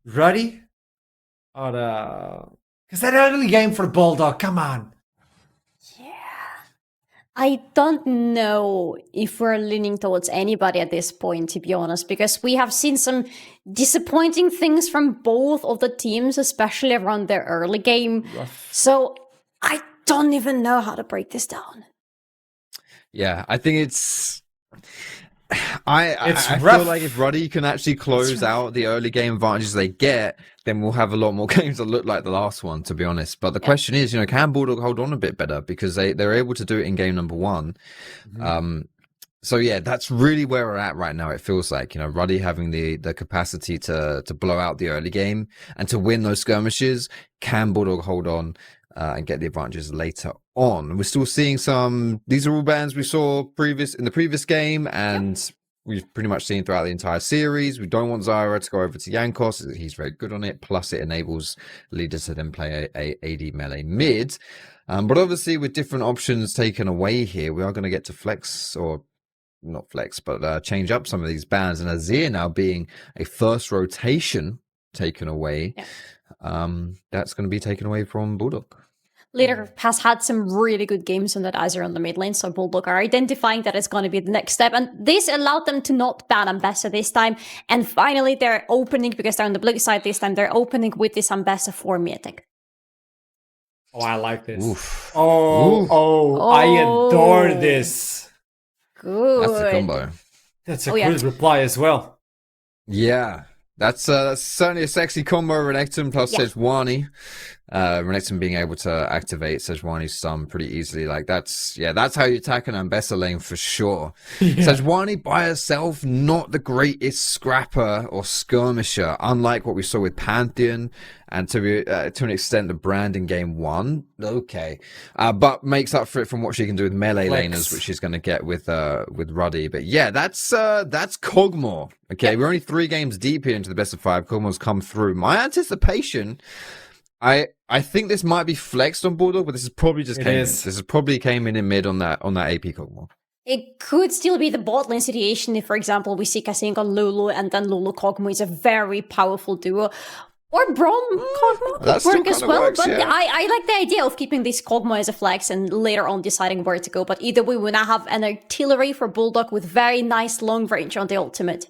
Ruddy? Or because that early game for Bulldog, come on. I don't know if we're leaning towards anybody at this point, to be honest, because we have seen some disappointing things from both of the teams, especially around their early game. So I don't even know how to break this down. Yeah, I think I rough. feel like if Ruddy can actually close out the early game advantages they get, then we'll have a lot more games that look like the last one, to be honest. But the question is, can Bulldog hold on a bit better? Because they're able to do it in game number one. So yeah, that's really where we're at right now. It feels like, Ruddy having the capacity to blow out the early game and to win those skirmishes. Can Bulldog hold on and get the advantages later on? We're still seeing these are all bans we saw in the previous game, and we've pretty much seen throughout the entire series. We don't want Zyra to go over to Yankos. He's very good on it. Plus, it enables leaders to then play a AD melee mid. But obviously, with different options taken away here, we are going to get to flex, or not flex, but change up some of these bans. And Azir now being a first rotation taken away, that's going to be taken away from Bulldog. Leader has had some really good games on that Azir on the mid lane, so Bulldog are identifying that it's going to be the next step, and this allowed them to not ban Ambessa this time, and finally they're opening, because they're on the blue side this time, they're opening with this Ambessa for Mythic. Oh, I like this. Oof. I adore this. Good. That's the combo. That's a good reply as well. Yeah. That's certainly a sexy combo. Renekton plus Sejuani. Renekton being able to activate Sejuani's stun pretty easily. Like that's how you attack an Ambessa lane for sure. Sejuani by herself, not the greatest scrapper or skirmisher, unlike what we saw with Pantheon and to an extent the brand in game one. Okay. But makes up for it from what she can do with melee laners, which she's gonna get with Ruddy. But yeah, that's Kog'Maw. Okay, we're only 3 games deep here into the best of 5. Kog'Maw's come through. My anticipation, I think this might be flexed on Bulldog, but this is probably just This is probably came in mid on that AP Kog'Maw. It could still be the bot lane situation if, for example, we see Kasink on Lulu, and then Lulu Kog'Maw is a very powerful duo. Or Brom Kog'Maw could work as well, works, but I like the idea of keeping this Kog'Maw as a flex and later on deciding where to go. But either way, we now have an artillery for Bulldog with very nice long range on the ultimate.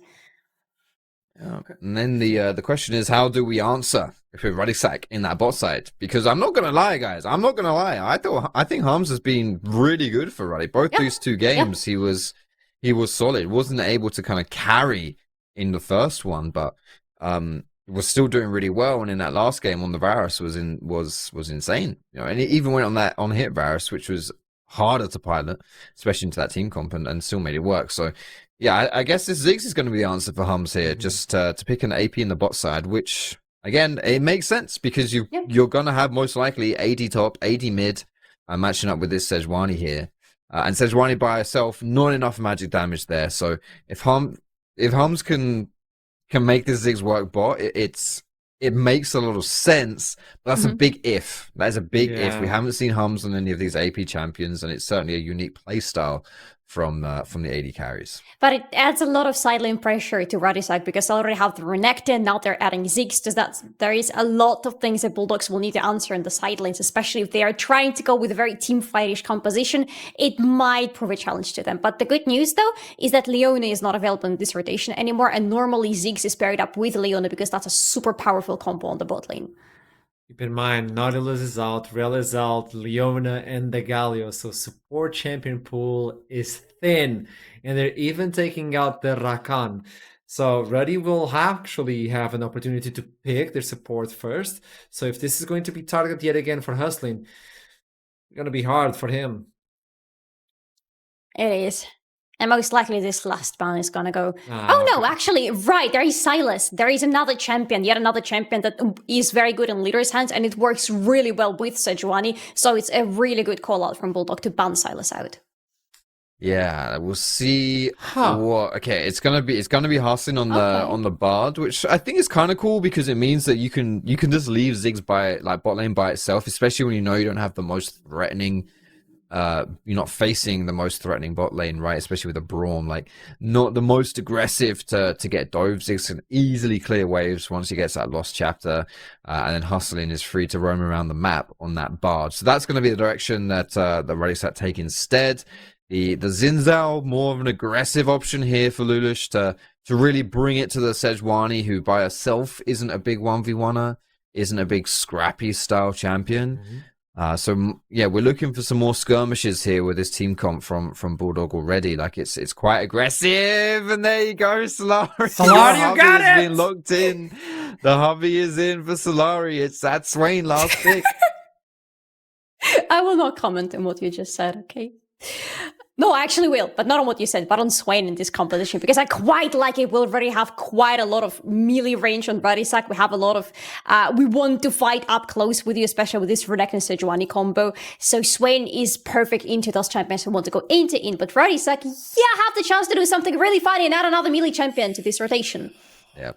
Okay. And then the question is, how do we answer if we're Ruddy Sack in that bot side? Because I'm not gonna lie, guys. I think Harms has been really good for Ruddy. Both these 2 games, he was solid. Wasn't able to kind of carry in the first one, but was still doing really well. And in that last game on the Varus was insane. And he even went on hit Varus, which was harder to pilot, especially into that team comp, and still made it work. So yeah, I guess this Ziggs is going to be the answer for Hums here, just to pick an AP in the bot side, which, again, it makes sense because you're going to have most likely AD top, AD mid, matching up with this Sejuani here. And Sejuani by herself, not enough magic damage there. So if Hums can make this Ziggs work bot, it makes a lot of sense, but that's a big if. That is a big if. We haven't seen Hums on any of these AP champions, and it's certainly a unique playstyle from the AD carries. But it adds a lot of sideline pressure to Ruddy side because they already have the Renekton, now they're adding Ziggs, so there is a lot of things that Bulldogs will need to answer in the sidelines, especially if they are trying to go with a very team-fightish composition. It might prove a challenge to them. But the good news, though, is that Leona is not available in this rotation anymore, and normally Ziggs is paired up with Leona because that's a super powerful combo on the bot lane. Keep in mind, Nautilus is out, Rel is out, Leona and the Galio, so support champion pool is thin, and they're even taking out the Rakan. So Ruddy will actually have an opportunity to pick their support first. So if this is going to be targeted yet again for hustling, it's going to be hard for him. It is. And most likely this last ban is gonna go... actually, right, there is Silas. There is another champion, yet another champion that is very good in leader's hands, and it works really well with Sejuani, so it's a really good call-out from Bulldog to ban Silas out. Yeah, we'll see what... Okay, it's gonna be hustling on the Bard, which I think is kind of cool because it means that you can just leave Ziggs by bot lane by itself, especially when you know you don't have the most threatening you're not facing the most threatening bot lane, right? Especially with a Braum, like not the most aggressive to get dives. Ziggs can easily clear waves once he gets that lost chapter, and then Hustling is free to roam around the map on that Bard. So that's going to be the direction that the Radisat take instead. The Xin Zhao, more of an aggressive option here for Lulush to really bring it to the Sejuani, who by herself isn't a big 1v1er, isn't a big scrappy style champion. So yeah, we're looking for some more skirmishes here with this team comp from Bulldog already. Like it's quite aggressive, and there you go, Solari. Solari, you got it! Been locked in. The hubby is in for Solari. It's that Swain last pick. I will not comment on what you just said, okay? No, I actually will, but not on what you said, but on Swain in this composition, because I quite like it. We already have quite a lot of melee range on Radisak. We have a lot of, we want to fight up close with you, especially with this Renekton Sejuani combo. So Swain is perfect into those champions who want to go into in, but Radisak, yeah, have the chance to do something really funny and add another melee champion to this rotation. Yeah.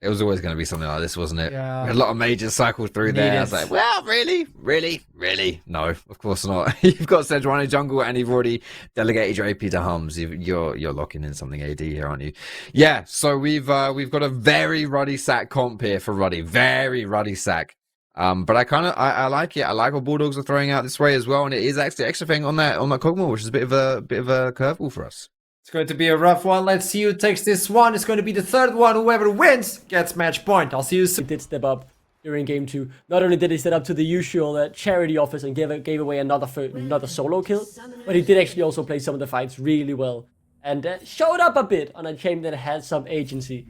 It was always going to be something like this, wasn't it? Yeah. We had a lot of majors cycled through there. I was like, well, really? No, of course not. You've got Sejuani jungle and you've already delegated your AP to Hums. You're locking in something AD here, aren't you? Yeah, so we've got a very Ruddy sack comp here for Ruddy. Very Ruddy sack. But I like it. I like what Bulldogs are throwing out this way as well. And it is actually extra thing on that Kog'Maw, which is a bit of a curveball for us. It's going to be a rough one. Let's see who takes this one. It's going to be the third one. Whoever wins gets match point. I'll see you soon. He did step up during game 2. Not only did he step up to the usual charity offers and gave away another solo kill, but he did actually also play some of the fights really well and showed up a bit on a champ that had some agency.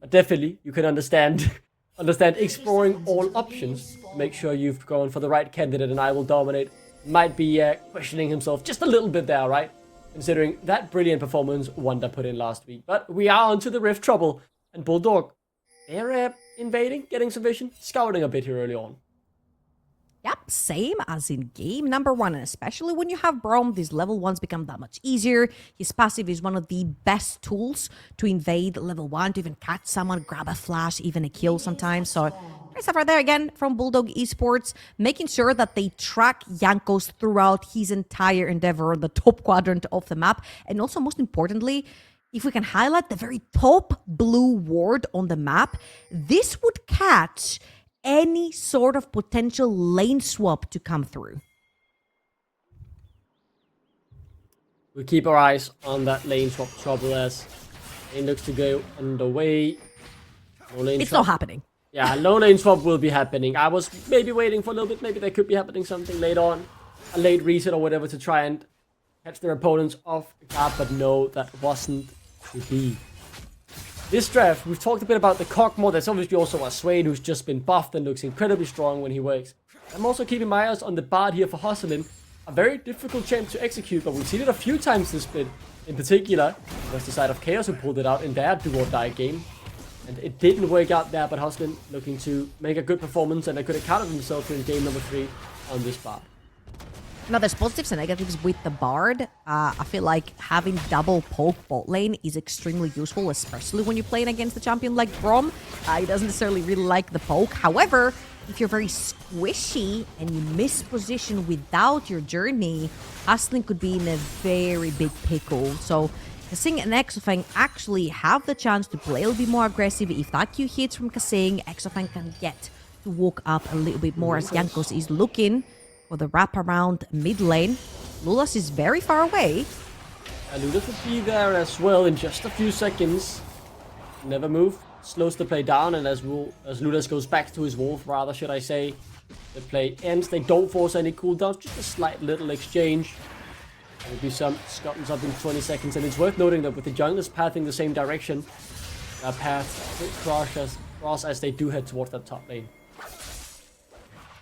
But definitely, you can understand exploring all options to make sure you've gone for the right candidate, and I will dominate. Might be questioning himself just a little bit there, right? Considering that brilliant performance Wanda put in last week. But we are onto the Rift trouble. And Bulldog, they're invading, getting some vision, scouting a bit here early on. Yep, same as in game number 1, and especially when you have Braum, these level 1s become that much easier. His passive is one of the best tools to invade level 1, to even catch someone, grab a flash, even a kill sometimes. So great stuff right there again from Bulldog Esports, making sure that they track Jankos throughout his entire endeavor on the top quadrant of the map. And also, most importantly, if we can highlight the very top blue ward on the map, this would catch any sort of potential lane swap to come through. We keep our eyes on that lane swap trouble as it looks to go underway. No lane It's swap. not happening. Yeah, no lane swap will be happening. I was maybe waiting for a little bit. Maybe there could be happening something later on. A late reset or whatever to try and catch their opponents off guard. But no, that wasn't to be. This draft, we've talked a bit about the Kog'Maw. There's obviously also a Swain who's just been buffed and looks incredibly strong when he works. I'm also keeping my eyes on the Bard here for Hustling. A very difficult champ to execute, but we've seen it a few times this split. In particular, it was the side of Chaos who pulled it out in their do-or-die game. And it didn't work out there, but Hustlin looking to make a good performance, and they could have counted themselves in game number 3 on this Bard. Now, there's positives and negatives with the Bard. I feel like having double poke bot lane is extremely useful, especially when you're playing against a champion like Braum. He doesn't necessarily really like the poke. However, if you're very squishy and you miss position without your journey, Hustling could be in a very big pickle. So Kasing and Exofang actually have the chance to play a little bit more aggressive. If that Q hits from Kasing, Exofang can get to walk up a little bit more as Jankos is looking for the wraparound mid lane. Lulas is very far away. And Ludas will be there as well in just a few seconds. Never move. Slows the play down, and as Ludas goes back to his wolf, rather should I say, the play ends. They don't force any cooldowns, just a slight little exchange. There will be some scuttles up in 20 seconds, and it's worth noting that with the junglers pathing the same direction, their path cross as they do head towards that top lane.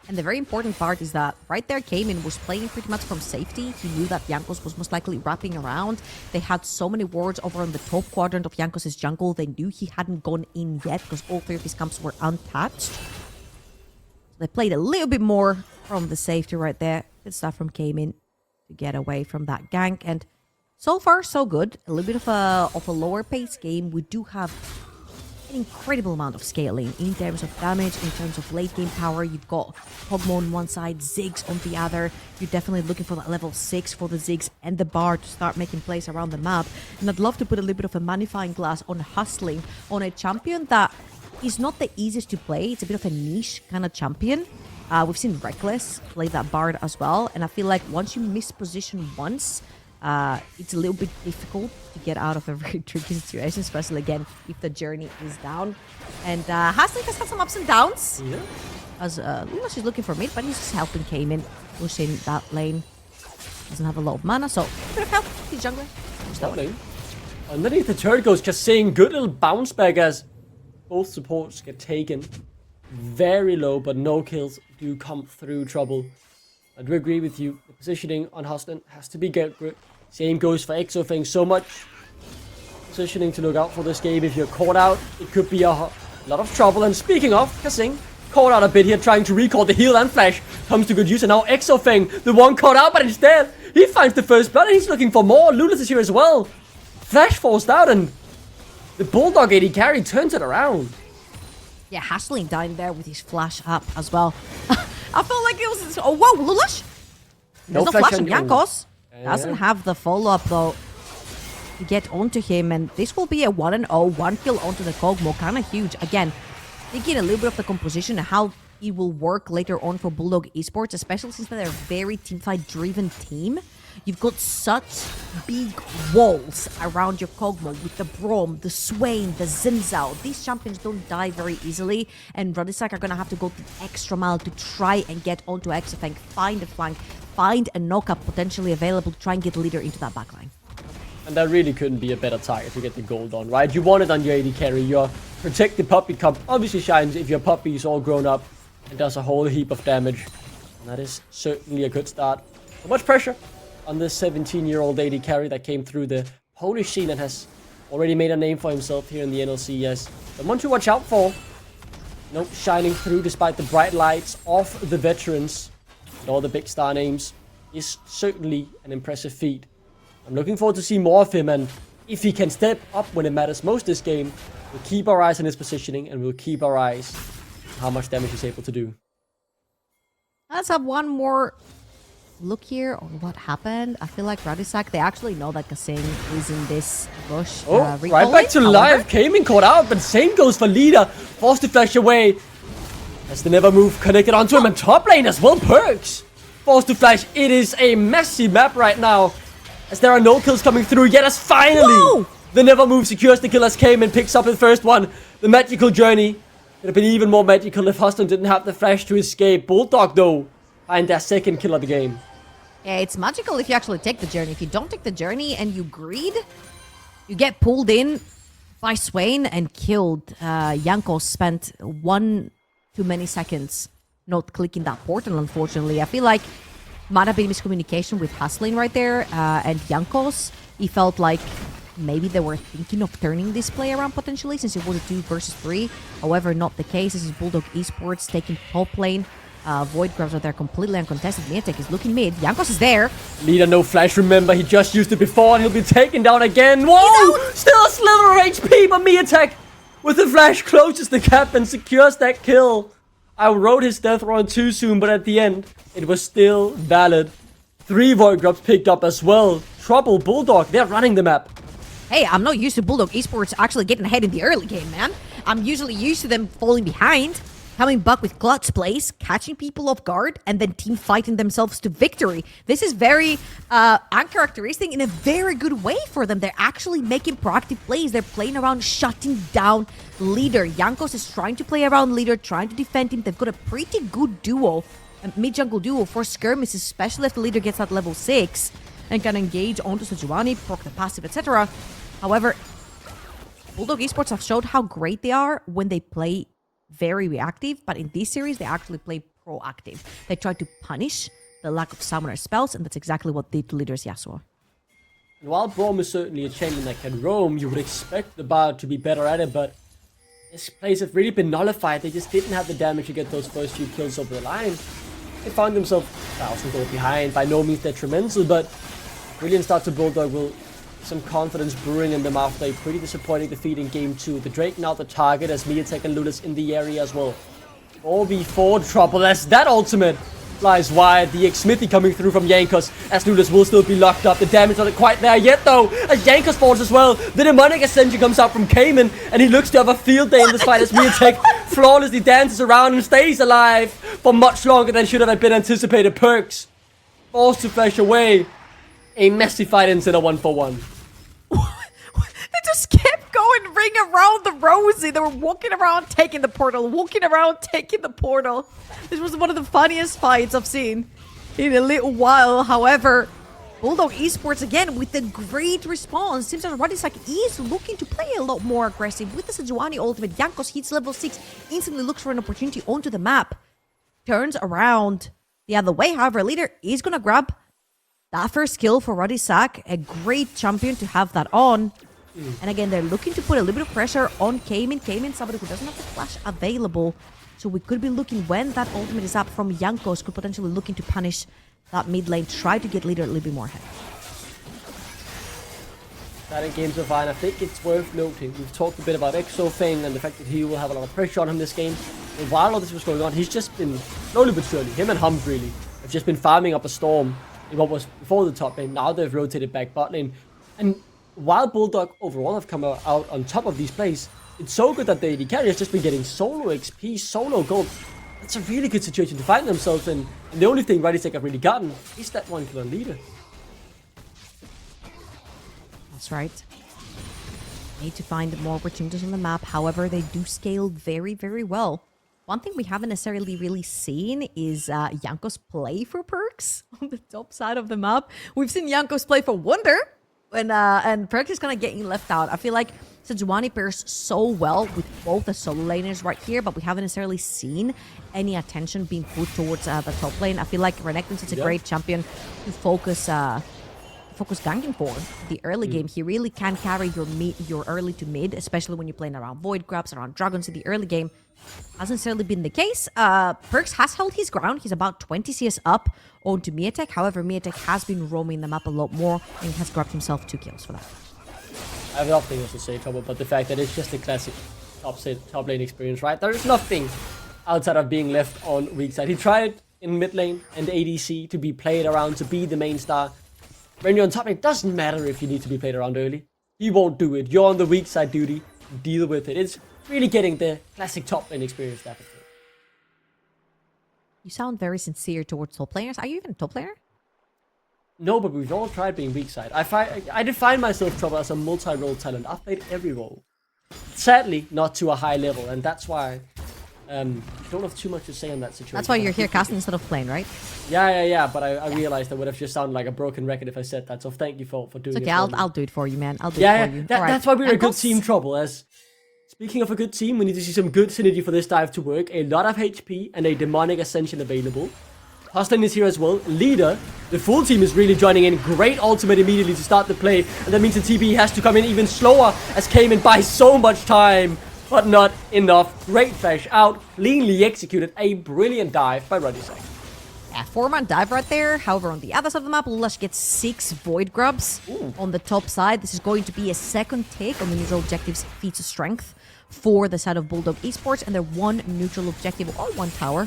And the very important part is that right there, Cayman was playing pretty much from safety. He knew that Jankos was most likely wrapping around. They had so many wards over on the top quadrant of Jankos' jungle. They knew he hadn't gone in yet because all 3 of his camps were untouched. They played a little bit more from the safety right there. Good stuff from Cayman to get away from that gank. And so far, so good. A little bit of a lower pace game. We do have an incredible amount of scaling in terms of damage, in terms of late game power. You've got Pogmo on one side, Ziggs on the other. You're definitely looking for that level 6 for the Ziggs and the Bard to start making plays around the map. And I'd love to put a little bit of a magnifying glass on Hustling, on a champion that is not the easiest to play. It's a bit of a niche kind of champion. We've seen Reckless play that Bard as well, and I feel like once you miss position once, it's a little bit difficult to get out of a very tricky situation, especially again if the journey is down. And Hustling has had some ups and downs. Yeah. As Lulash is looking for mid, but he's just helping Cayman, pushing that lane. Doesn't have a lot of mana, so a bit of help. He's jungler. Starting. Underneath the turret goes Kasing. Good little bounce back as both supports get taken. Very low, but no kills do come through trouble. I do agree with you. The positioning on Hustling has to be good. Same goes for Exofeng. So much positioning to look out for this game. If you're caught out, it could be a lot of trouble. And speaking of, Kasing caught out a bit here, trying to recall the heal and flash. Comes to good use, and now Exofeng, the one caught out, but instead he finds the first blood, and he's looking for more. Lulas is here as well. Flash forced out, and the Bulldog AD carry turns it around. Yeah, Hustling down there with his flash up as well. I felt like it was... Oh, whoa, Lulash! There's no flash on Jankos. Doesn't have the follow-up, though, to get onto him. And this will be a 1-0, 1 kill onto the Kog'Maw. Kind of huge. Again, thinking a little bit of the composition and how it will work later on for Bulldog Esports, especially since they're a very teamfight-driven team. You've got such big walls around your Kog'Maw with the Braum, the Swain, the Xin Zhao. These champions don't die very easily, and Ruddy are going to have to go the extra mile to try and get onto Exofeng, find a flank, find a knockup potentially available to try and get the leader into that backline. And that really couldn't be a better target to get the gold on, right? You want it on your AD carry. Your protected puppy cup obviously shines if your puppy is all grown up and does a whole heap of damage. And that is certainly a good start. So much pressure on this 17-year-old AD carry that came through the Polish scene and has already made a name for himself here in the NLC as someone to watch out for. Nope, shining through despite the bright lights of the veterans and all the big star names is certainly an impressive feat. I'm looking forward to see more of him, and if he can step up when it matters most this game, we'll keep our eyes on his positioning and we'll keep our eyes on how much damage he's able to do. Let's have one more look here on what happened. I feel like Radisak, they actually know that Kasing is in this rush. Right back to life. Came in, caught out, but same goes for Leader. Forced to flash away. As the never move connected onto him, and top lane as well. Perks. Forced to flash. It is a messy map right now, as there are no kills coming through yet. As finally the never move secures the kill as came and picks up the first one. The magical journey would have been even more magical if Huston didn't have the flash to escape. Bulldog though find their second kill of the game. Yeah, it's magical if you actually take the journey. If you don't take the journey and you greed, you get pulled in by Swain and killed. Jankos spent one too many seconds not clicking that portal, unfortunately. I feel like might have been miscommunication with Hustling right there, and Jankos. He felt like maybe they were thinking of turning this play around potentially, since it was a 2 versus 3. However, not the case. This is Bulldog Esports taking top lane. Void grabs are there completely uncontested. Miatek is looking mid. Jankos is there. Leader no flash, remember, he just used it before and he'll be taken down again. Whoa! Still a slither of HP, but Miatek with the flash closes the gap and secures that kill. I wrote his death run too soon, but at the end, it was still valid. 3 Void grabs picked up as well. Trouble Bulldog, they're running the map. Hey, I'm not used to Bulldog Esports actually getting ahead in the early game, man. I'm usually used to them falling behind, coming back with clutch plays, catching people off guard, and then team fighting themselves to victory. This is very uncharacteristic in a very good way for them. They're actually making proactive plays. They're playing around, shutting down Leader. Jankos is trying to play around Leader, trying to defend him. They've got a pretty good duo, a mid-jungle duo for skirmishes, especially if the Leader gets that level 6 and can engage onto Sejuani, proc the passive, etc. However, Bulldog Esports have showed how great they are when they play very reactive, but in this series, they actually play proactive. They try to punish the lack of summoner spells, and that's exactly what did to Leader's Yasuo. And while Braum is certainly a champion that can roam, you would expect the Bard to be better at it, but his plays have really been nullified. They just didn't have the damage to get those first few kills over the line. They found themselves 1,000 gold behind, by no means detrimental, but brilliant start to Bulldog will some confidence brewing in them after a pretty disappointing defeat in Game 2. The Drake now the target as Miatek and Lulis in the area as well. 4v4 trouble as that ultimate flies wide. The Smithy coming through from Jankos as Lulis will still be locked up. The damage not quite there yet though as Jankos falls as well. The demonic ascension comes out from Cayman and he looks to have a field day in this fight as Miatek flawlessly dances around and stays alive for much longer than should have been anticipated. Perks forced to flash away. A messy fight into the 1-for-1. They just kept going ring around the rosy. They were walking around, taking the portal, walking around, taking the portal. This was one of the funniest fights I've seen in a little while. However, Bulldog Esports again with a great response. Seems like Ruddy is looking to play a lot more aggressive with the Sejuani ultimate. Jankos hits level 6, instantly looks for an opportunity onto the map. Turns around the other way. However, leader is going to grab that first kill for Ruddy Sack. A great champion to have that on. And again, they're looking to put a little bit of pressure on Cayman. Cayman, somebody who doesn't have the flash available. So we could be looking, when that ultimate is up from Jankos, could potentially looking to punish that mid lane, try to get leader a little bit more ahead. Starting games so far, and I think it's worth noting, we've talked a bit about Exofang and the fact that he will have a lot of pressure on him this game. And while all this was going on, he's just been, slowly but surely, him and Hums really, have just been farming up a storm in what was before the top lane. Now they've rotated back bot lane. And while Bulldog overall have come out on top of these plays, it's so good that the AD carry has just been getting solo XP, solo gold. That's a really good situation to find themselves in. And the only thing Ruddy have really gotten is that one kill on leader. That's right. Need to find more opportunities on the map. However, they do scale very, very well. One thing we haven't necessarily really seen is Jankos play for Perks on the top side of the map. We've seen Jankos play for Wonder, and Perks is kind of getting left out. I feel like Sejuani pairs so well with both the solo laners right here, but we haven't necessarily seen any attention being put towards the top lane. I feel like Renekton is a great champion to focus ganking for the early game. He really can carry your early to mid, especially when you're playing around Void Grabs, around Dragons in the early game. Hasn't necessarily been the case. Perks has held his ground. He's about 20 CS up onto Miatek. However, Miatek has been roaming the map a lot more and has grabbed himself 2 kills for that. I have nothing else to say, Trouble, but the fact that it's just a classic top lane experience, right? There is nothing outside of being left on weak side. He tried in mid lane and ADC to be played around, to be the main star. When you're on top lane, it doesn't matter if you need to be played around early. He won't do it. You're on the weak side duty. Deal with it. It's really getting the classic top lane experience that. You sound very sincere towards top laners. Are you even a top laner? No, but we've all tried being weak side. I define myself, Trouble, as a multi-role talent. I've played every role. Sadly, not to a high level, and that's why I don't have too much to say on that situation. That's why you're here casting instead of playing, right? Yeah, but I realized I would have just sounded like a broken record if I said that, so thank you for doing it. Okay, I'll do it for you, man. I'll do it for you. That's why we're a good team, Trouble. As speaking of a good team, we need to see some good synergy for this dive to work. A lot of HP and a demonic ascension available. Hustlin is here as well. Leader, the full team is really joining in. Great ultimate immediately to start the play. And that means the TB has to come in even slower as Cayman buys so much time. But not enough. Great flash out. Cleanly executed. A brilliant dive by Ruddy. Yeah, 4-man dive right there. However, on the other side of the map, Lulash gets 6 Void Grubs on the top side. This is going to be a second take on the neutral objectives feats of strength for the side of Bulldog Esports, and they're 1 neutral objective or 1 tower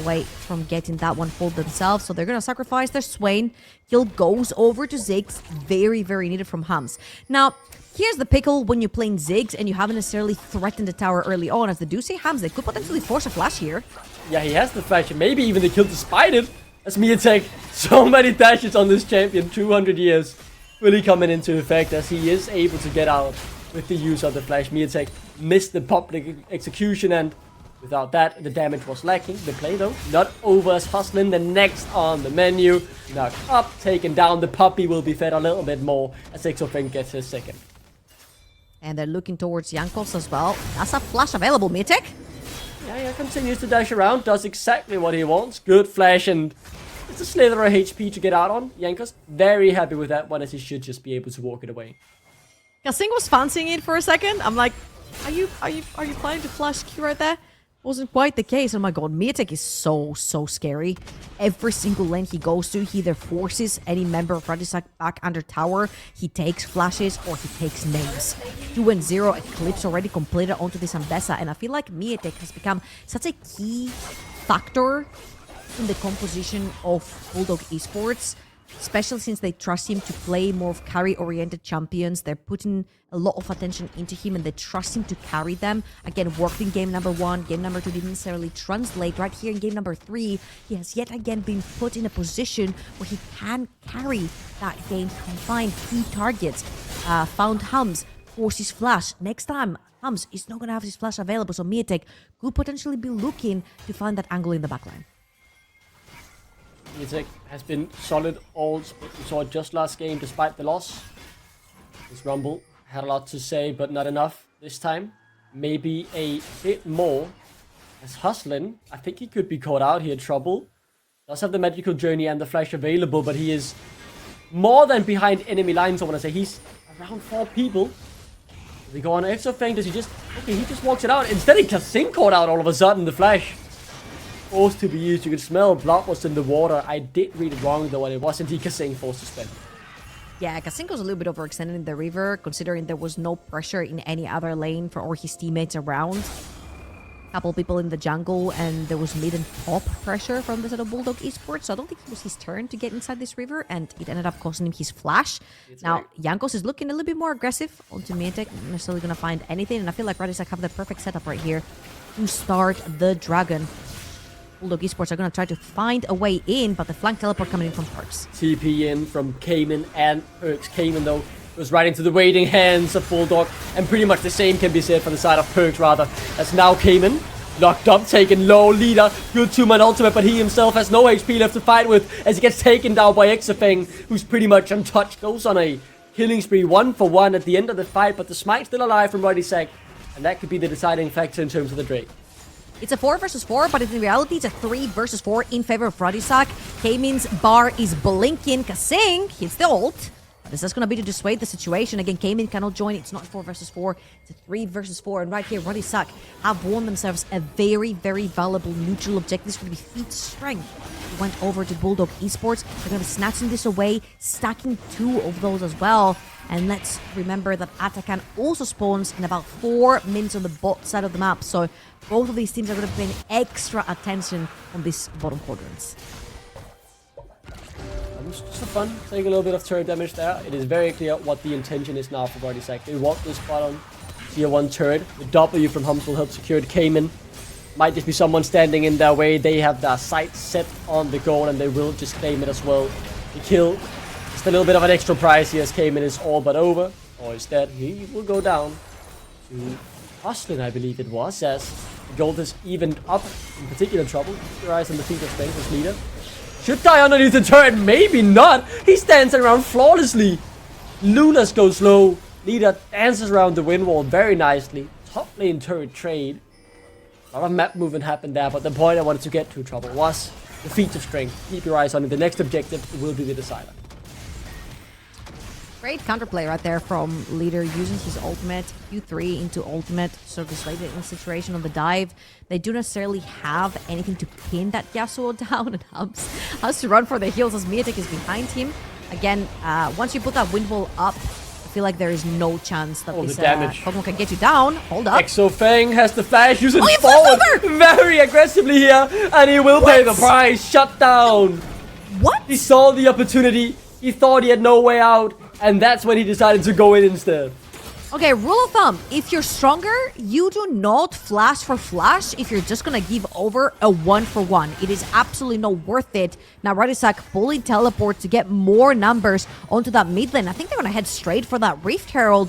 away from getting that one for themselves. So they're going to sacrifice their Swain. Kill goes over to Ziggs. Very, very needed from Hums. Now, here's the pickle when you're playing Ziggs and you haven't necessarily threatened the tower early on. As they do say Hums, they could potentially force a flash here. Yeah, he has the flash, and maybe even the kill despite it. As Miatek, so many dashes on this champion, 200 years really coming into effect as he is able to get out with the use of the flash. Miatek missed the public execution, and without that, the damage was lacking. The play, though, not over as Hustlin. The next on the menu, knocked up, taken down. The puppy will be fed a little bit more as Exofeng gets his second. And they're looking towards Jankos as well. That's a flash available, Miatek. Yeah, continues to dash around, does exactly what he wants. Good flash, and it's a slither of HP to get out on. Jankos very happy with that one, as he should just be able to walk it away. Kasing was fancying it for a second. I'm like, are you planning to flash Q right there? Wasn't quite the case. Oh my god, Miatek is so scary. Every single lane he goes to, he either forces any member of Radisak back under tower, he takes flashes, or he takes names. 2 and 0 Eclipse already completed onto this Ambessa, and I feel like Miatek has become such a key factor in the composition of Bulldog Esports, especially since they trust him to play more of carry-oriented champions. They're putting a lot of attention into him and they trust him to carry them. Again, worked in game number 1, game number 2 didn't necessarily translate. Right here in game number 3, he has yet again been put in a position where he can carry that game, can find key targets. Found Hums, force his flash. Next time, Hums is not going to have his flash available, so Miatek could potentially be looking to find that angle in the backline. Miatek has been solid all we saw just last game despite the loss. This Rumble had a lot to say, but not enough this time. Maybe a bit more. As Hustlin, I think he could be caught out here. Trouble does have the magical journey and the flash available, but he is more than behind enemy lines. I want to say he's around 4 people. Does he go on Exofang? Does he just... Okay, he just walks it out. Instead, he Kasing caught out all of a sudden. The flash forced to be used. You could smell blood was in the water. I did read it wrong though, and it wasn't Kasing forced to spend. Yeah, Kasing was a little bit overextended in the river, considering there was no pressure in any other lane for all his teammates around. Couple people in the jungle, and there was mid and top pressure from the side of Bulldog Esports, so I don't think it was his turn to get inside this river, and it ended up costing him his flash. Now, Jankos is looking a little bit more aggressive onto Miatek, not necessarily going to find anything, and I feel like Radisak have the perfect setup right here to start the Dragon. Bulldog Esports are going to try to find a way in, but the flank teleport coming in from Perks. TP in from Cayman and Perks. Cayman, though, goes right into the waiting hands of Bulldog, and pretty much the same can be said for the side of Perks, rather. As now Cayman, locked up, taken low, leader, good 2-man ultimate, but he himself has no HP left to fight with, as he gets taken down by Exafeng, who's pretty much untouched, goes on a killing spree, 1-for-1 at the end of the fight, but the smite's still alive from Ruddy, and that could be the deciding factor in terms of the Drake. It's a 4 versus 4, but in reality, it's a 3 versus 4 in favor of Radisak. Cayman's bar is blinking. Kasing hits the ult. But this is going to be to dissuade the situation. Again, Cayman cannot join. It's not 4 versus 4. It's a 3 versus 4. And right here, Radisak have won themselves a very valuable neutral objective. This would be feat strength. He went over to Bulldog Esports. They're going to be snatching this away, stacking 2 of those as well. And let's remember that Atakan also spawns in about 4 minutes on the bot side of the map. So both of these teams are going to be paying extra attention on these bottom quadrants. Just for fun, taking a little bit of turret damage there. It is very clear what the intention is now for Radisak. They want this bottom tier 1 turret. The W from Hums will help secure the Cayman. Might just be someone standing in their way. They have their sights set on the goal, and they will just claim it as well. The kill. Just a little bit of an extra prize here as Cayman is all but over. Or instead, he will go down to Hustlin, I believe it was, as the gold is evened up. In particular trouble. Your eyes on the feet of strength as leader. Should die underneath the turret, maybe not. He stands around flawlessly. Lunas goes low. Leader dances around the wind wall very nicely. Top lane turret trade. A lot of map movement happened there, but the point I wanted to get to, Trouble, was the feat of strength. Keep your eyes on it. The next objective will be the decider. Great counterplay right there from Leader, using his ultimate, Q3 into ultimate, sort of isolated in situation on the dive. They do necessarily have anything to pin that Yasuo down, and Hubs has to run for the heals as Miatek is behind him. Again, once you put that wind wall up, I feel like there is no chance that this Pokemon can get you down. Hold up. Exofang has the flash, using forward very aggressively here, and he will pay the price. Shut down. What? He saw the opportunity. He thought he had no way out. And that's when he decided to go in instead. Okay, rule of thumb. If you're stronger, you do not flash for flash if you're just gonna give over a 1-for-1. It is absolutely not worth it. Now, Radisak fully teleport to get more numbers onto that mid lane. I think they're gonna head straight for that Rift Herald.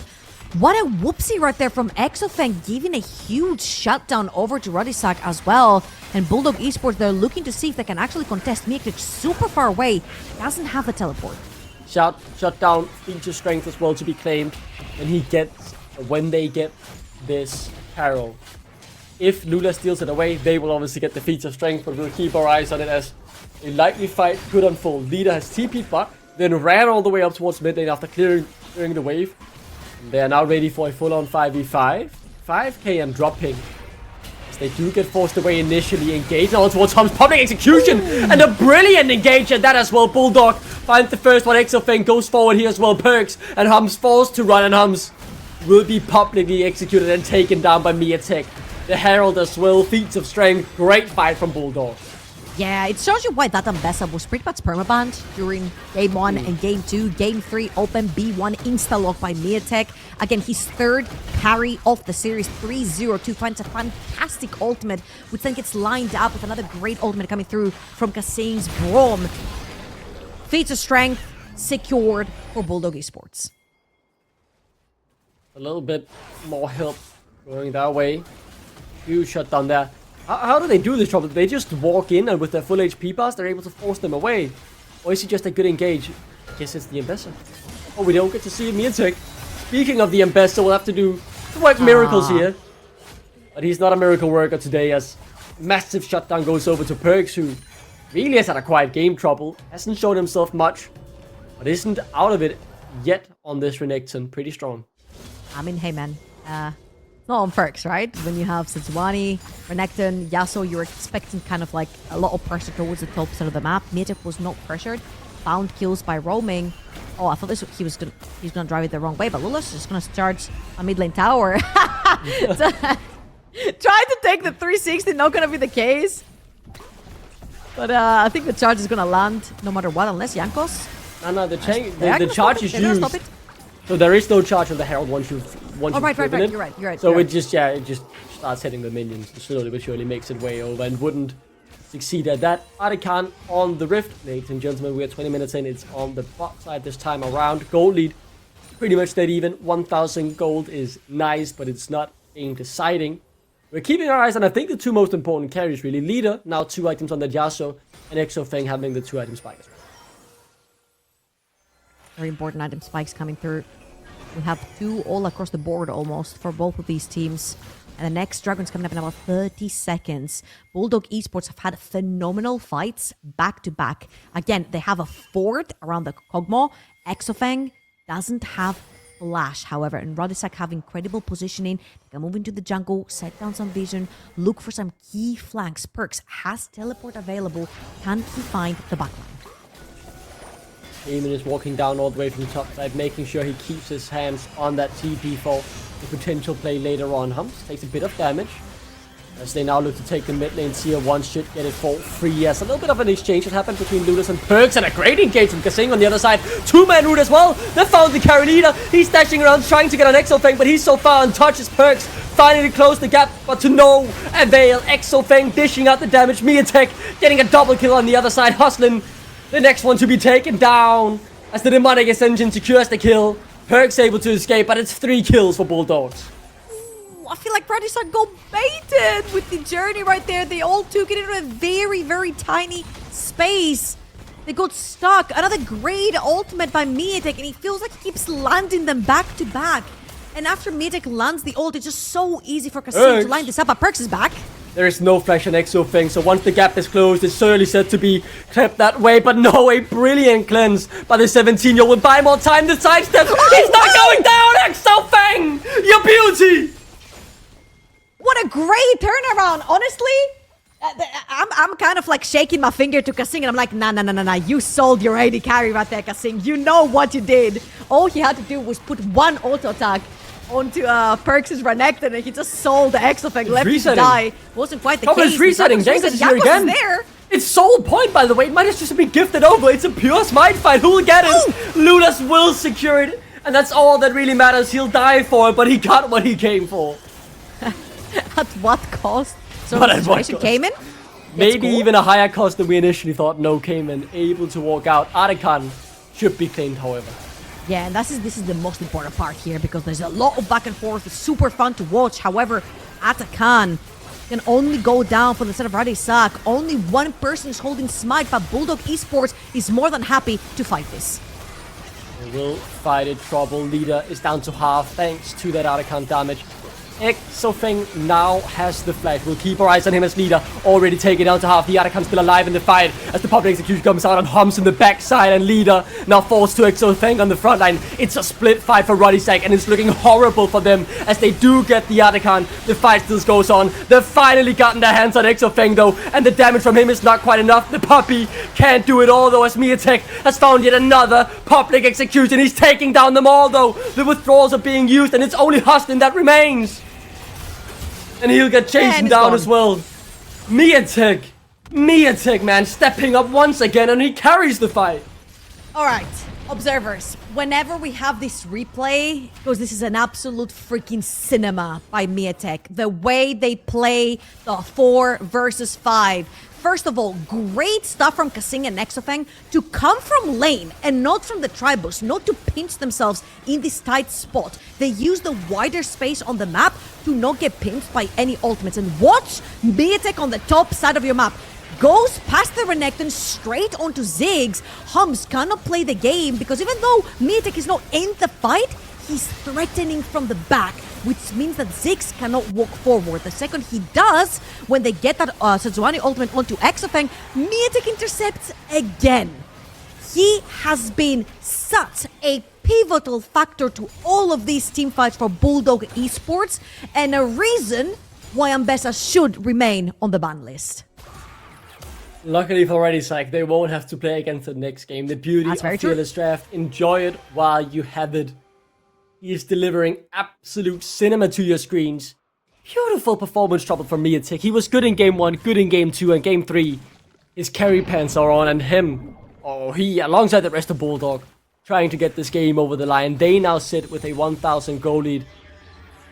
What a whoopsie right there from Exofang, giving a huge shutdown over to Radisak as well. And Bulldog Esports, they're looking to see if they can actually contest Miatek super far away. Doesn't have the teleport. Shut down, feature strength as well to be claimed. And when they get this Carol. If Lula steals it away, they will obviously get the feature strength, but we'll keep our eyes on it as a likely fight could unfold. Leader has TP'd back, then ran all the way up towards mid lane after clearing the wave. And they are now ready for a full-on 5v5. 5k and dropping. They do get forced away initially. Engage on towards Hum's public execution. And a brilliant engage at that as well. Bulldog finds the first one. Exofeng goes forward here as well. Perks. And Hums forced to run. And Hums will be publicly executed and taken down by Miatek. The Herald as well. Feats of strength. Great fight from Bulldog. Yeah, it shows you why that Ambessa was pretty much permabanned during Game 1 and Game 2. Game 3, open B1, insta-lock by Miatek. Again, his third carry of the series, 3-0-2, finds a fantastic ultimate, which then gets lined up with another great ultimate coming through from Kassim's Brom. Feats of strength secured for Bulldog Esports. A little bit more help going that way. Huge shutdown there. How do they do this, Trouble? They just walk in and with their full HP pass, they're able to force them away. Or is it just a good engage? I guess it's the Ambessa. Oh, we don't get to see Miatek. Speaking of the Ambessa, we'll have to work miracles here. But he's not a miracle worker today as massive shutdown goes over to Perks, who really has had a quiet game, Trouble. Hasn't shown himself much, but isn't out of it yet on this Renekton. Pretty strong. I mean, hey man, not on Perks, right? When you have Sejuani, Renekton, Yasuo, you're expecting kind of like a lot of pressure towards the top side of the map. Miatek was not pressured, found kills by roaming. Oh, I thought he was gonna drive it the wrong way, but Lula's just gonna charge a mid lane tower. Trying to take the 360, not gonna be the case. But I think the charge is gonna land no matter what, unless Jankos. No, the charge is used. Stop it. So there is no charge on the Herald once you've Right. it. You're right. So it just starts hitting the minions. Slowly but surely makes its way over and wouldn't succeed at that. Arakan on the Rift. Ladies and gentlemen, we are 20 minutes in. It's on the bot side this time around. Gold lead pretty much dead even. 1,000 gold is nice, but it's not game deciding. We're keeping our eyes on, I think, the two most important carries really. Leader, now 2 items on the Yasuo, and Exofeng having the 2 item spikes. Very important item spikes coming through. We have 2 all across the board almost for both of these teams. And the next Dragon's coming up in about 30 seconds. Bulldog Esports have had phenomenal fights back to back. Again, they have a fort around the Kog'Maw. Exofeng doesn't have flash, however, and Ruddy have incredible positioning. They can move into the jungle, set down some vision, look for some key flanks. Perks has teleport available. Can he find the backline? Eamon is walking down all the way from the top side, making sure he keeps his hands on that TP for the potential play later on. Hums takes a bit of damage as they now look to take the mid lane. Tier 1 should get it for free. Yes, a little bit of an exchange that happened between Ludus and Perks, and a great engage from Kassim on the other side. 2-man root as well. They found the carry leader. He's dashing around trying to get an Exofeng, but he's so far untouched as Perks finally close the gap, but to no avail. Exofeng dishing out the damage. Miatek getting a double kill on the other side, hustling the next one to be taken down as the demonic ascension secures the kill. Perk's able to escape, but it's 3 kills for Bulldogs. Ooh, I feel like Radisson got baited with the journey right there. They all took it into a very, very tiny space. They got stuck. Another great ultimate by Miatek, and he feels like he keeps landing them back to back. And after Miatek lands the ult, it's just so easy for Kassim to line this up. But Perks is back. There is no flash on Exofeng, so once the gap is closed, it's certainly said to be kept that way. But no, a brilliant cleanse by the 17-year-old will buy more time to sidestep. He's not going down, Exofeng! Your beauty! What a great turnaround, honestly. I'm kind of like shaking my finger to Kassim, and I'm like, nah. You sold your AD carry right there, Kassim. You know what you did. All he had to do was put one auto attack onto Perks' Renekton, and he just sold the Exofeng, left him to die. Wasn't quite the case. It's resetting. Jankos is here again. There. It's soul point, by the way. It might have just been gifted over. It's a pure smite fight. Who'll get it? Ludus will secure it, and that's all that really matters. He'll die for it, but he got what he came for. At what cost? So But the at what situation cost? came in. Maybe even a higher cost than we initially thought. No Cayman able to walk out. Arakan should be claimed, however. Yeah, and this is the most important part here, because there's a lot of back and forth. It's super fun to watch. However, Atakan can only go down for the set of Ruddy. Only one person is holding smite, but Bulldog Esports is more than happy to fight this. They will fight it. Trouble leader is down to half thanks to that Arakan damage. Exofeng now has the flash. We'll keep our eyes on him as leader. Already taken down to half. The Atakan still alive in the fight as the public execution comes out and Hums in the backside. And leader now falls to Exofeng on the front line. It's a split fight for Ruddy and it's looking horrible for them as they do get the Atakan. The fight still goes on. They've finally gotten their hands on Exofeng though. And the damage from him is not quite enough. The puppy can't do it all though as Miatek has found yet another public execution. He's taking down them all though. The withdrawals are being used and it's only Huston that remains. And he'll get chased down as well. Miatek, man, stepping up once again, and he carries the fight. All right, observers, whenever we have this replay, because this is an absolute freaking cinema by Miatek, the way they play the 4 versus 5. First of all, great stuff from Kasing and Exofeng to come from lane and not from the tribals, not to pinch themselves in this tight spot. They use the wider space on the map to not get pinched by any ultimates. And watch Miatek on the top side of your map. Goes past the Renekton straight onto Ziggs. Hums cannot play the game because even though Miatek is not in the fight, he's threatening from the back, which means that Ziggs cannot walk forward. The second he does, when they get that Sejuani ultimate onto Exofeng, Miatek intercepts again. He has been such a pivotal factor to all of these team fights for Bulldog Esports, and a reason why Ambessa should remain on the ban list. Luckily for Ruddy, they won't have to play against the next game. The beauty of Fearless Draft, enjoy it while you have it. He is delivering absolute cinema to your screens. Beautiful performance trouble from Miatek. He was good in game 1, good in game 2, and game 3. His carry pants are on, and him, he, alongside the rest of Bulldog, trying to get this game over the line. They now sit with a 1,000 goal lead.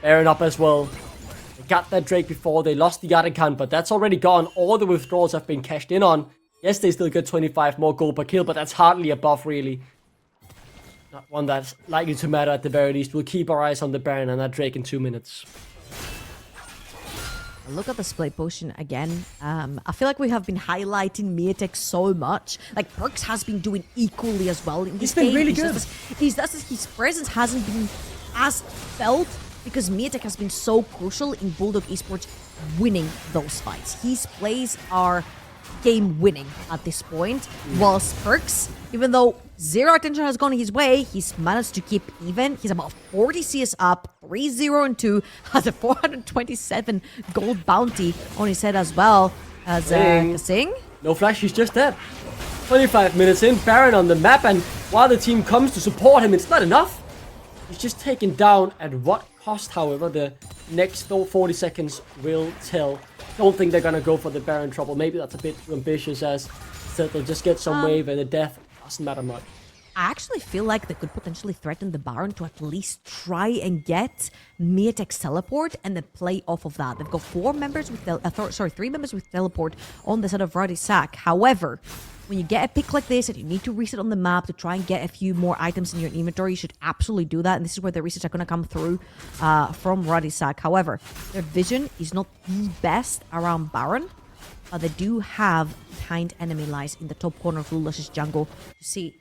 Baron up as well. They got that Drake before, they lost the Atakan, but that's already gone. All the withdrawals have been cashed in on. Yes, they still get 25 more gold per kill, but that's hardly a buff, really. Not one that's likely to matter at the very least. We'll keep our eyes on the Baron and that Drake in 2 minutes. Look at the split potion again. I feel like we have been highlighting Miatek so much. Like, Perks has been doing equally as well in this game. He's been really good. His presence hasn't been as felt because Miatek has been so crucial in Bulldog Esports winning those fights. His plays are game winning at this point, whilst Perks, even though zero attention has gone his way, he's managed to keep even. He's about 40 CS up, 3-0-2, has a 427 gold bounty on his head as well as Kasing. No flash, he's just dead. 25 minutes in, Baron on the map, and while the team comes to support him, it's not enough. He's just taken down. At what cost, however, the next 40 seconds will tell. Don't think they're gonna go for the Baron trouble. Maybe that's a bit too ambitious, as said they'll just get some wave and the death doesn't matter much. I actually feel like they could potentially threaten the Baron to at least try and get Miatek's teleport and then play off of that. They've got 3 members with teleport on the side of Ruddy Sack. However, when you get a pick like this and you need to reset on the map to try and get a few more items in your inventory, you should absolutely do that. And this is where the resets are going to come through from Ruddy Sack. However, their vision is not the best around Baron. They do have behind enemy lies in the top corner of Lulash's jungle to see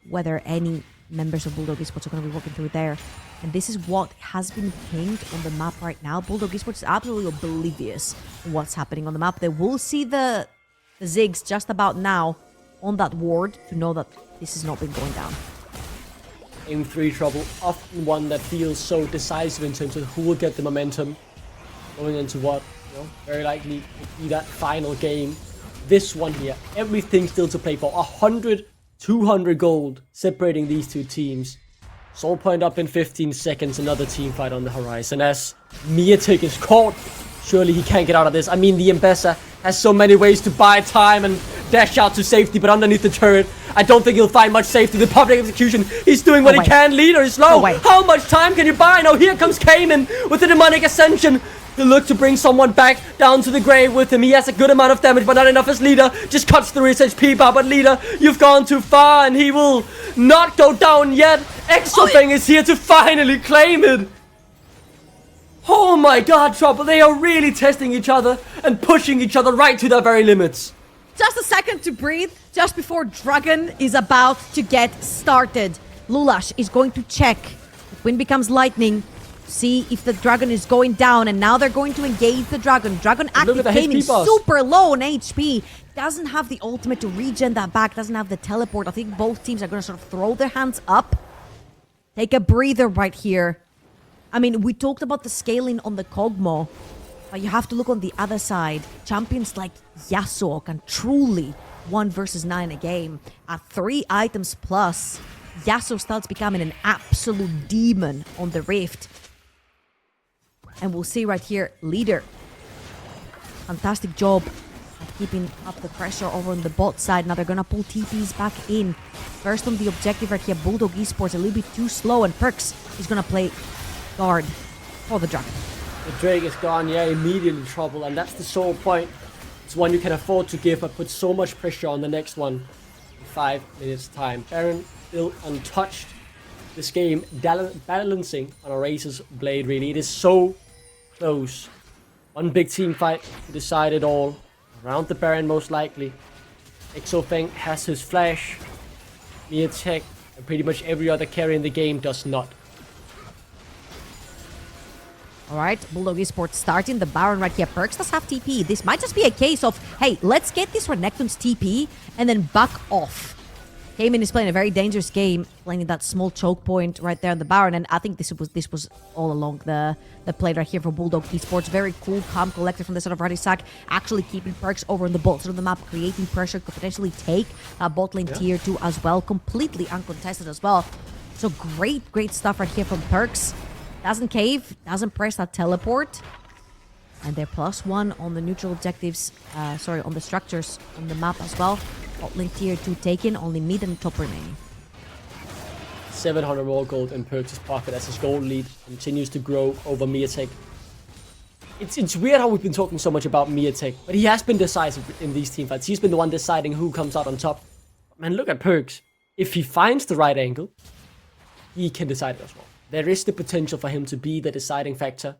whether any members of Bulldog Esports are going to be walking through there. And this is what has been pinged on the map right now. Bulldog Esports is absolutely oblivious to what's happening on the map. They will see the Ziggs just about now on that ward to know that this has not been going down. Game 3 trouble, often one that feels so decisive in terms of who will get the momentum going into what, very likely to be that final game. This one here, everything still to play for. 100, 200 gold separating these two teams. Soul point up in 15 seconds, another team fight on the horizon as Miatek is caught. Surely he can't get out of this. I mean, the Ambessa has so many ways to buy time and dash out to safety, but underneath the turret, I don't think he'll find much safety. The public execution, he's doing what he can. Leader is low. How much time can you buy? Now here comes Cayman with the demonic ascension. He'll look to bring someone back down to the grave with him. He has a good amount of damage, but not enough as Leader just cuts through his HP bar. But Leader, you've gone too far, and he will not go down yet. Exofeng is here to finally claim it. Oh my god, Trouble, they are really testing each other and pushing each other right to their very limits. Just a second to breathe, just before Dragon is about to get started. Lulash is going to check. If Wind becomes Lightning, See if the dragon is going down, and now they're going to engage the dragon. Dragon look active at the came in HP bars. super low on HP. Doesn't have the ultimate to regen that back, doesn't have the teleport. I think both teams are going to sort of throw their hands up. Take a breather right here. I mean, we talked about the scaling on the Kog'Maw, but you have to look on the other side. Champions like Yasuo can truly 1 versus 9 a game. At 3 items plus, Yasuo starts becoming an absolute demon on the Rift. And we'll see right here, Leader. Fantastic job at keeping up the pressure over on the bot side. Now they're gonna pull TPs back in. First on the objective right here, Bulldog Esports a little bit too slow, and Perks is gonna play guard for the dragon. The Drake is gone, yeah, immediately trouble, and that's the sole point. It's one you can afford to give, but put so much pressure on the next one in 5 minutes time. Baron still untouched. This game balancing on a razor's blade, really. It is so close. One big team fight to decide it all. Around the Baron, most likely. Exofeng has his flash. Miatek and pretty much every other carry in the game does not. Alright, Bulldog Esports starting the Baron right here. Perks does have TP. This might just be a case of, hey, let's get this Renekton's TP and then back off. Cayman is playing a very dangerous game, playing in that small choke point right there on the Baron, and I think this was all along the play right here for Bulldog Esports. Very cool, calm, collected from the side of Ruddy, actually keeping Perks over on the bot side of the map, creating pressure, could potentially take bot lane tier 2 as well, completely uncontested as well. So great stuff right here from Perks. Doesn't cave, doesn't press that teleport. And they're +1 on the neutral objectives, on the structures on the map as well. Botlane tier 2 taken, only mid and top remaining. 700 more gold in Perks' pocket as his gold lead continues to grow over Miatek. It's weird how we've been talking so much about Miatek, but he has been decisive in these teamfights. He's been the one deciding who comes out on top. Man, look at Perks. If he finds the right angle, he can decide it as well. There is the potential for him to be the deciding factor.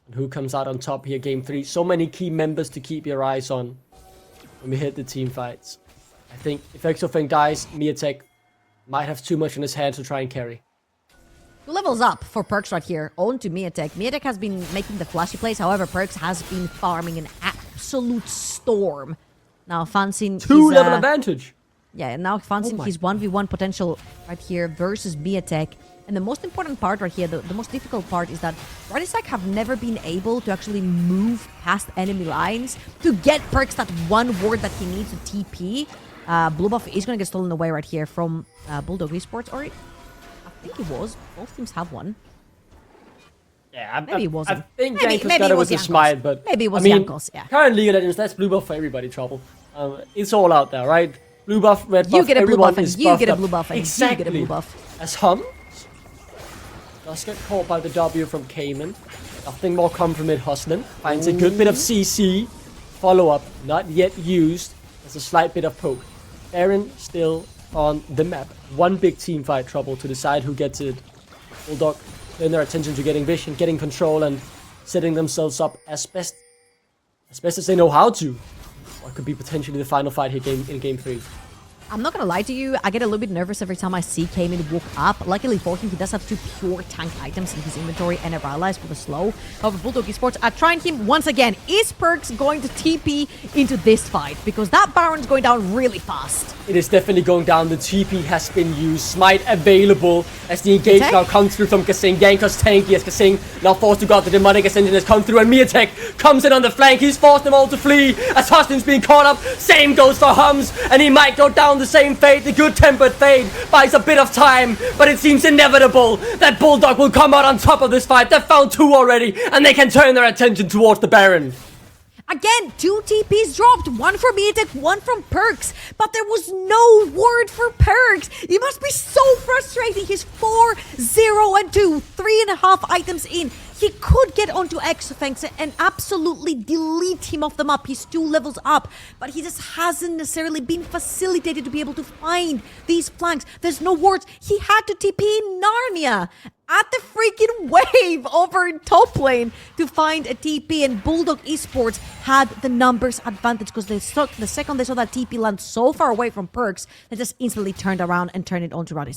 And who comes out on top here, game 3. So many key members to keep your eyes on when we hit the team fights. I think if Exofeng dies, Miatek might have too much in his hands to try and carry. 2 levels up for Perks right here. On to Miatek. Miatek has been making the flashy plays. However, Perks has been farming an absolute storm. Now, fancying 2 level advantage. Yeah, and now fancying his 1v1 potential right here versus Miatek. And the most important part right here, the most difficult part, is that Ruddy have never been able to actually move past enemy lines to get Perks that one ward that he needs to TP. Blue buff is going to get stolen away right here from Bulldog Esports, or I think it was. Both teams have one. Yeah, maybe it wasn't. I think maybe Jankos got it with the smite, but maybe it was Jankos, yeah. Current League of Legends, that's blue buff for everybody, trouble. It's all out there, right? Blue buff, red buff, you get a blue buff, and you get a blue buff, and exactly. You get a blue buff. As Hum does get caught by the W from Cayman. Nothing more come from it, hustling. Finds a good bit of CC. Follow-up, not yet used. There's a slight bit of poke. Baron still on the map. One big team fight, trouble, to decide who gets it. Bulldog turn their attention to getting vision, getting control, and setting themselves up as best as they know how to. What could be potentially the final fight here in game 3. I'm not gonna lie to you, I get a little bit nervous every time I see Cayman walk up. Luckily for him, he does have 2 pure tank items in his inventory and a Rallies for the slow. However, Bulldog Esports are trying him once again. Is Perks going to TP into this fight? Because that Baron's going down really fast. It is definitely going down. The TP has been used. Smite available as the engage now comes through from Kasing. Yankos tanky as Kasing now forced to go out. The demonic ascension has come through, and Miatek comes in on the flank. He's forced them all to flee as Huston's being caught up. Same goes for Hums, and he might go down the same fate. The good-tempered fate buys a bit of time, but it seems inevitable that Bulldog will come out on top of this fight. They've found 2 already, and they can turn their attention towards the Baron. Again, 2 TPs dropped, 1 from Miatek, 1 from Perks, but there was no word for Perks. It must be so frustrating. He's 4, 0, and 2, 3.5 items in. He could get onto Exofeng and absolutely delete him off the map. He's 2 levels up, but he just hasn't necessarily been facilitated to be able to find these flanks. There's no wards. He had to TP in Narnia at the freaking wave over in top lane to find a TP, and Bulldog Esports had the numbers advantage because the second they saw that TP land so far away from Perks, they just instantly turned around and turned it on to Ruddy.